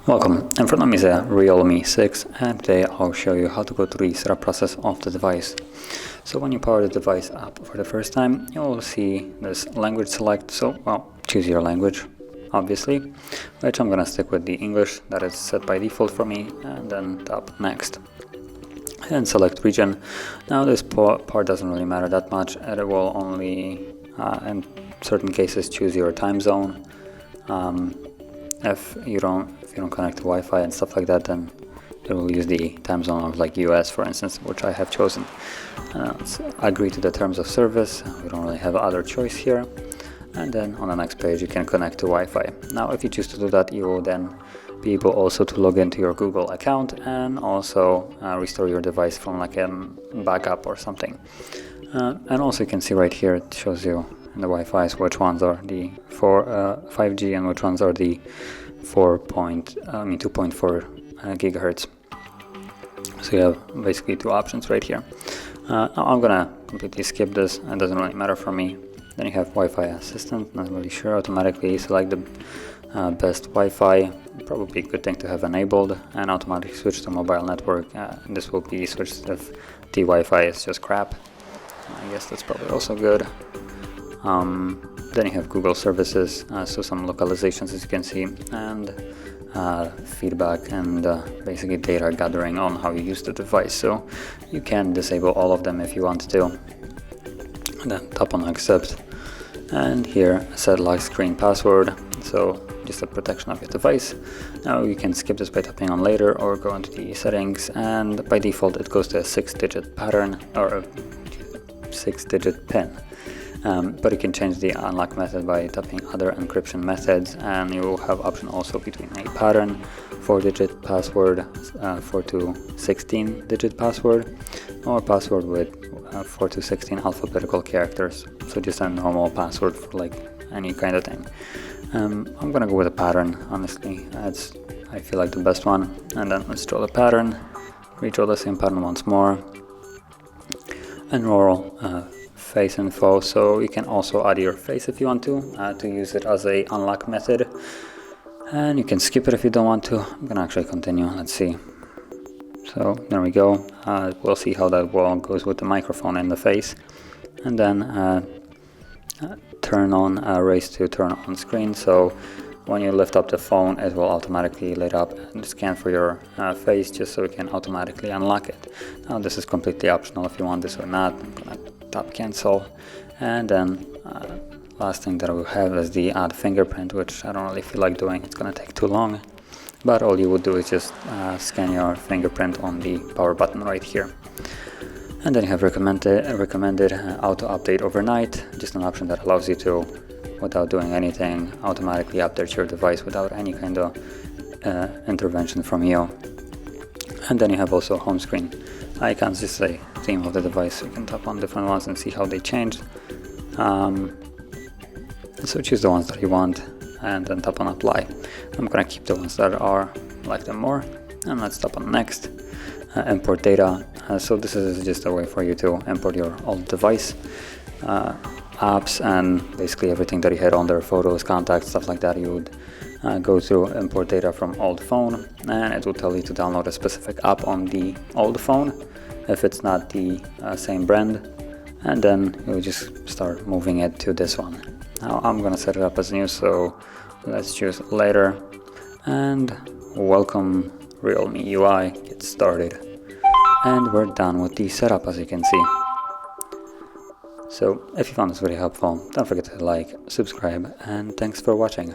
Welcome, in front of me is a Realme 6 and today I'll show you how to go through the setup process of the device. So when you power the device up for the first time, you'll see this language select, so well, choose your language obviously, which I'm gonna stick with the English that is set by default for me, and then tap next. And select region. Now this part doesn't really matter that much, and it will only in certain cases choose your time zone. If you don't connect to Wi-Fi and stuff like that, then it will use the time zone of like US, for instance, which I have chosen. So agree to the terms of service. We don't really have other choice here. And then on the next page you can connect to Wi-Fi. Now if you choose to do that, you will then be able also to log into your Google account and also restore your device from like a backup or something. And also you can see right here it shows you in the Wi-Fi's which ones are the 5G and which ones are the 2.4 gigahertz. So you have basically two options right here. Now I'm gonna completely skip this, it doesn't really matter for me. Then you have Wi-Fi assistant, not really sure, automatically select the best Wi-Fi, probably a good thing to have enabled, and automatically switch to mobile network. This will be switched if the Wi-Fi is just crap. I guess that's probably also good. Then you have Google services, so some localizations as you can see, and feedback and basically data gathering on how you use the device. So you can disable all of them if you want to. And then tap on accept, and here set lock screen password, so just a protection of your device. Now you can skip this by tapping on later or go into the settings, and by default it goes to a 6-digit pattern or a 6-digit pin. But you can change the unlock method by tapping other encryption methods, and you will have option also between a pattern, 4-digit password, 4 to 16-digit password, or password with 4 to 16 alphabetical characters, so just a normal password for like any kind of thing. I'm gonna go with a pattern, honestly, I feel like the best one. And then let's draw the pattern, redraw the same pattern once more, enroll face info, so you can also add your face if you want to use it as a unlock method, and you can skip it if you don't want to. I'm gonna actually continue, let's see. So there we go, we'll see how that wall goes with the microphone in the face, and then turn on raise to turn on screen, so when you lift up the phone it will automatically light up and scan for your face, just so you can automatically unlock it. Now this is completely optional if you want this or not. I'm gonna tap cancel, and then last thing that I will have is the add fingerprint, which I don't really feel like doing, it's gonna take too long. But all you would do is just scan your fingerprint on the power button right here. And then you have recommended auto update overnight, just an option that allows you to, without doing anything, automatically update your device without any kind of intervention from you. And then you have also home screen icons, just say theme of the device, so you can tap on different ones and see how they changed. So choose the ones that you want and then tap on apply. I'm gonna keep the ones that are like them more, and let's tap on next. Import data, so this is just a way for you to import your old device, apps, and basically everything that you had on there, photos, contacts, stuff like that. You would go through import data from old phone, and it will tell you to download a specific app on the old phone if it's not the same brand, and then you'll just start moving it to this one. Now I'm gonna set it up as new, so let's choose later, and welcome Realme UI, get started. And we're done with the setup, as you can see. So if you found this video helpful, don't forget to like, subscribe, and thanks for watching.